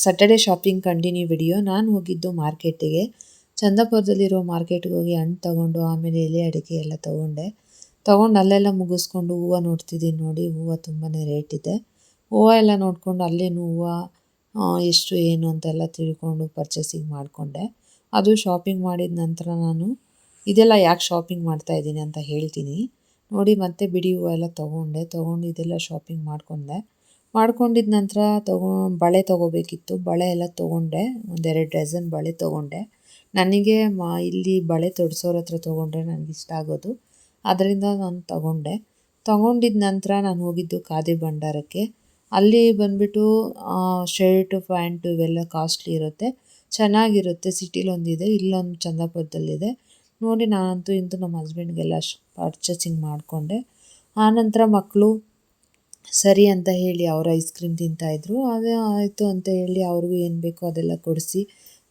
Saturday shopping continue video. ನಾನು ಹೋಗಿದ್ದು ಮಾರ್ಕೆಟಿಗೆ, ಚಂದಾಪುರದಲ್ಲಿರೋ ಮಾರ್ಕೆಟ್ಗೆ ಹೋಗಿ ಹಣ್ಣು ತಗೊಂಡು ಆಮೇಲೆ ಎಲೆ ಅಡಿಕೆ ಎಲ್ಲ ತಗೊಂಡು ಅಲ್ಲೆಲ್ಲ ಮುಗಿಸ್ಕೊಂಡು ಹೂವು ನೋಡ್ತಿದ್ದೀನಿ. ನೋಡಿ, ಹೂವು ತುಂಬಾ ರೇಟ್ ಇದೆ. ಹೂವು ಎಲ್ಲ ನೋಡಿಕೊಂಡು ಅಲ್ಲೇನು ಹೂವು ಎಷ್ಟು ಏನು ಅಂತೆಲ್ಲ ತಿಳ್ಕೊಂಡು ಪರ್ಚೇಸಿಂಗ್ ಮಾಡಿಕೊಂಡೆ. ಅದು ಶಾಪಿಂಗ್ ಮಾಡಿದ ನಂತರ ನಾನು ಇದೆಲ್ಲ ಯಾಕೆ ಶಾಪಿಂಗ್ ಮಾಡ್ತಾಯಿದ್ದೀನಿ ಅಂತ ಹೇಳ್ತೀನಿ ನೋಡಿ. ಮತ್ತೆ ಬಿಡಿ ಹೂವು ಎಲ್ಲ ತೊಗೊಂಡು ಇದೆಲ್ಲ ಶಾಪಿಂಗ್ ಮಾಡ್ಕೊಂಡಿದ್ದ ನಂತರ ಬಳೆ ತೊಗೋಬೇಕಿತ್ತು. ಬಳೆ ಎಲ್ಲ ತೊಗೊಂಡೆ, 1-2 ಡಜನ್ ಬಳೆ ತೊಗೊಂಡೆ. ನನಗೆ ಇಲ್ಲಿ ಬಳೆ ತೊಡಿಸೋರ ಹತ್ರ ತೊಗೊಂಡ್ರೆ ನನಗೆ ಇಷ್ಟ ಆಗೋದು, ಅದರಿಂದ ನಾನು ತೊಗೊಂಡಿದ್ದ ನಂತರ ನಾನು ಹೋಗಿದ್ದು ಖಾದಿ ಭಂಡಾರಕ್ಕೆ. ಅಲ್ಲಿ ಬಂದುಬಿಟ್ಟು ಶರ್ಟು ಪ್ಯಾಂಟು ಇವೆಲ್ಲ ಕಾಸ್ಟ್ಲಿ ಇರುತ್ತೆ, ಚೆನ್ನಾಗಿರುತ್ತೆ. ಸಿಟಿಲೊಂದಿದೆ, ಇಲ್ಲೊಂದು ಚಂದಾಪುರದಲ್ಲಿದೆ ನೋಡಿ. ನಾನಂತೂ ನಮ್ಮ ಹಸ್ಬೆಂಡ್ಗೆಲ್ಲ ಪರ್ಚೇಸಿಂಗ್ ಮಾಡಿಕೊಂಡೆ. ಆನಂತರ ಮಕ್ಕಳು ಸರಿ ಅಂತ ಹೇಳಿ ಅವರು ಐಸ್ ಕ್ರೀಮ್ ತಿಂತಾಯಿದ್ರು. ಅದೇ ಆಯಿತು ಅಂತ ಹೇಳಿ ಅವ್ರಿಗೂ ಏನು ಬೇಕೋ ಅದೆಲ್ಲ ಕೊಡಿಸಿ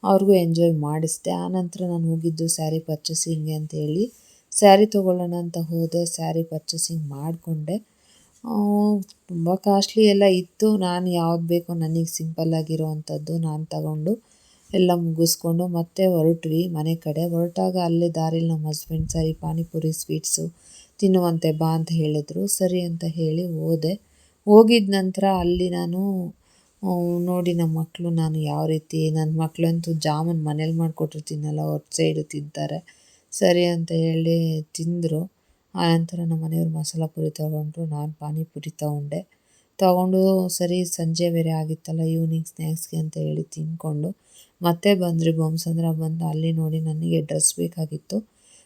ಅವ್ರಿಗೂ ಎಂಜಾಯ್ ಮಾಡಿಸಿದೆ. ಆನಂತರ ನಾನು ಹೋಗಿದ್ದು ಸ್ಯಾರಿ ಪರ್ಚೇಸಿಂಗ್ಗೆ ಅಂತ ಹೇಳಿ ಸ್ಯಾರಿ ತೊಗೊಳ್ಳೋಣ ಅಂತ ಹೋದೆ. ಸ್ಯಾರಿ ಪರ್ಚೇಸಿಂಗ್ ಮಾಡಿಕೊಂಡೆ. ತುಂಬ ಕಾಸ್ಟ್ಲಿ ಎಲ್ಲ ಇತ್ತು. ನಾನು ಯಾವ್ದು ಬೇಕೋ ನನಗೆ ಸಿಂಪಲ್ಲಾಗಿರೋ ಅಂಥದ್ದು ನಾನು ತಗೊಂಡು ಎಲ್ಲ ಮುಗಿಸ್ಕೊಂಡು ಮತ್ತೆ ಹೊರಟ್ವಿ ಮನೆ ಕಡೆ. ಹೊರಟಾಗ ಅಲ್ಲೇ ದಾರಿಲಿ ನಮ್ಮ ಹಸ್ಬೆಂಡ್ ಸರಿ ಪಾನಿಪುರಿ ಸ್ವೀಟ್ಸು ತಿನ್ನುವಂತೆ ಬಾ ಅಂತ ಹೇಳಿದ್ರು. ಸರಿ ಅಂತ ಹೇಳಿ ಹೋಗಿದ್ದ ನಂತರ ಅಲ್ಲಿ ನಾನು ನೋಡಿ ನಮ್ಮ ಮಕ್ಕಳು ನಾನು ಯಾವ ರೀತಿ, ನನ್ನ ಮಕ್ಕಳಂತೂ ಜಾಮೂನ್ ಮನೇಲಿ ಮಾಡಿಕೊಟ್ಟಿರ್ತೀನಲ್ಲ ಹೊರತು ಸೈಡು ತಿಂತಾರೆ. ಸರಿ ಅಂತ ಹೇಳಿ ತಿಂದರು. ಆನಂತರ ನಮ್ಮ ಮನೆಯವ್ರು ಮಸಾಲ ಪುರಿ ತೊಗೊಂಡ್ರು, ನಾನು ಪಾನಿಪುರಿ ತೊಗೊಂಡು ಸರಿ ಸಂಜೆ ಬೇರೆ ಆಗಿತ್ತಲ್ಲ, ಈವ್ನಿಂಗ್ ಸ್ನ್ಯಾಕ್ಸ್ಗೆ ಅಂತ ಹೇಳಿ ತಿಂದ್ಕೊಂಡು ಮತ್ತೆ ಬಂದ್ರಿ ಬೊಮ್ಮಸಂದ್ರ. ಬಂದು ಅಲ್ಲಿ ನೋಡಿ ನನಗೆ ಡ್ರೆಸ್ ಬೇಕಾಗಿತ್ತು.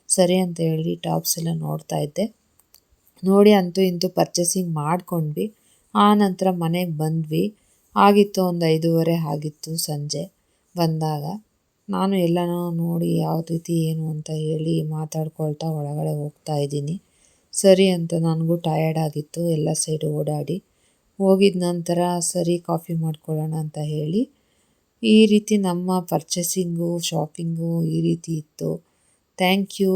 ಸರಿ ಅಂತ ಹೇಳಿ ಟಾಪ್ಸ್ ಎಲ್ಲ ನೋಡ್ತಾ ಇದ್ದೆ. ನೋಡಿ ಅಂತೂ ಇಂತೂ ಪರ್ಚೇಸಿಂಗ್ ಮಾಡ್ಕೊಂಡ್ವಿ. ಆನಂತರ ಮನೆಗೆ ಬಂದ್ವಿ. ಆಗಿತ್ತು ಒಂದು 5:30 ಆಗಿತ್ತು ಸಂಜೆ ಬಂದಾಗ. ನಾನು ಎಲ್ಲನೂ ನೋಡಿ ಯಾವ ರೀತಿ ಏನು ಅಂತ ಹೇಳಿ ಮಾತಾಡ್ಕೊಳ್ತಾ ಒಳಗಡೆ ಹೋಗ್ತಾ ಇದ್ದೀನಿ. ಸರಿ ಅಂತ ನನಗೂ ಟಯರ್ಡ್ ಆಗಿತ್ತು ಎಲ್ಲ ಸೈಡು ಓಡಾಡಿ. ಹೋಗಿದ ನಂತರ ಸರಿ ಕಾಫಿ ಮಾಡ್ಕೊಳ್ಳೋಣ ಅಂತ ಹೇಳಿ ಈ ರೀತಿ ನಮ್ಮ ಪರ್ಚೇಸಿಂಗು ಶಾಪಿಂಗು ಈ ರೀತಿ ಇತ್ತು. Thank you.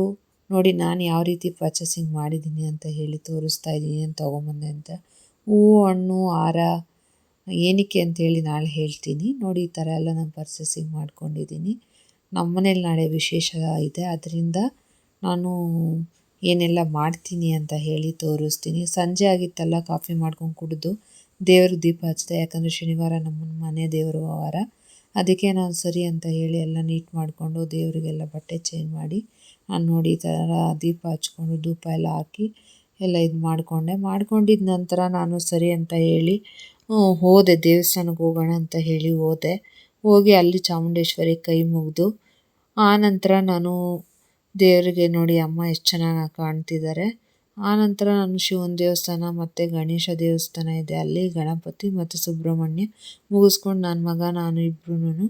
ನೋಡಿ ನಾನು ಯಾವ ರೀತಿ ಪರ್ಚೇಸಿಂಗ್ ಮಾಡಿದ್ದೀನಿ ಅಂತ ಹೇಳಿ ತೋರಿಸ್ತಾ ಇದ್ದೀನಿ ಅಂತ ತೊಗೊಂಬಂದೆ ಅಂತ. ಹೂವು ಹಣ್ಣು ಹಾರ ಏನಕ್ಕೆ ಅಂತೇಳಿ ನಾಳೆ ಹೇಳ್ತೀನಿ ನೋಡಿ. ಈ ಥರ ಎಲ್ಲ ನಾನು ಪರ್ಚೇಸಿಂಗ್ ಮಾಡ್ಕೊಂಡಿದ್ದೀನಿ. ನಮ್ಮ ಮನೇಲಿ ನಾಳೆ ವಿಶೇಷ ಇದೆ, ಅದರಿಂದ ನಾನು ಏನೆಲ್ಲ ಮಾಡ್ತೀನಿ ಅಂತ ಹೇಳಿ ತೋರಿಸ್ತೀನಿ. ಸಂಜೆ ಆಗಿತ್ತಲ್ಲ, ಕಾಫಿ ಮಾಡ್ಕೊಂಡು ಕುಡಿದು ದೇವ್ರಿಗೆ ದೀಪ ಹಚ್ಚಿದೆ. ಯಾಕಂದರೆ ಶನಿವಾರ ನಮ್ಮ ಮನೆ ದೇವರು ವಾರ, ಅದಕ್ಕೆ ನಾನು ಸರಿ ಅಂತ ಹೇಳಿ ಎಲ್ಲ ನೀಟ್ ಮಾಡಿಕೊಂಡು ದೇವರಿಗೆಲ್ಲ ಬಟ್ಟೆ ಚೇಂಜ್ ಮಾಡಿ ನಾನು ನೋಡಿ ಈ ಥರ ದೀಪ ಹಚ್ಕೊಂಡು ಧೂಪ ಎಲ್ಲ ಹಾಕಿ ಎಲ್ಲ ಇದು ಮಾಡ್ಕೊಂಡಿದ್ದ ನಂತರ ನಾನು ಸರಿ ಅಂತ ಹೇಳಿ ಹೋದೆ. ದೇವಸ್ಥಾನಕ್ಕೆ ಹೋಗೋಣ ಅಂತ ಹೇಳಿ ಹೋಗಿ ಅಲ್ಲಿ ಚಾಮುಂಡೇಶ್ವರಿ ಕೈ ಮುಗಿದು ಆನಂತರ ನಾನು ದೇವರಿಗೆ ನೋಡಿ ಅಮ್ಮ ಎಷ್ಟು ಚೆನ್ನಾಗಿ ಕಾಣ್ತಿದ್ದಾರೆ. ಆನಂತರ ನಾನು ಶಿವನ ದೇವಸ್ಥಾನ ಮತ್ತು ಗಣೇಶ ದೇವಸ್ಥಾನ ಇದೆ, ಅಲ್ಲಿ ಗಣಪತಿ ಮತ್ತು ಸುಬ್ರಹ್ಮಣ್ಯ ಮುಗಿಸ್ಕೊಂಡು ನನ್ನ ಮಗ ನಾನು ಇಬ್ಬರೂ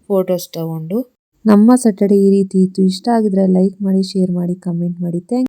ಫೋಟೋಸ್ ತಗೊಂಡು ನಮ್ಮ ಸ್ಯಾಟರ್ಡೆ ಈ ರೀತಿ ಇತ್ತು. ಇಷ್ಟ ಆಗಿದ್ರೆ ಲೈಕ್ ಮಾಡಿ, ಶೇರ್ ಮಾಡಿ, ಕಮೆಂಟ್ ಮಾಡಿ. Thank you.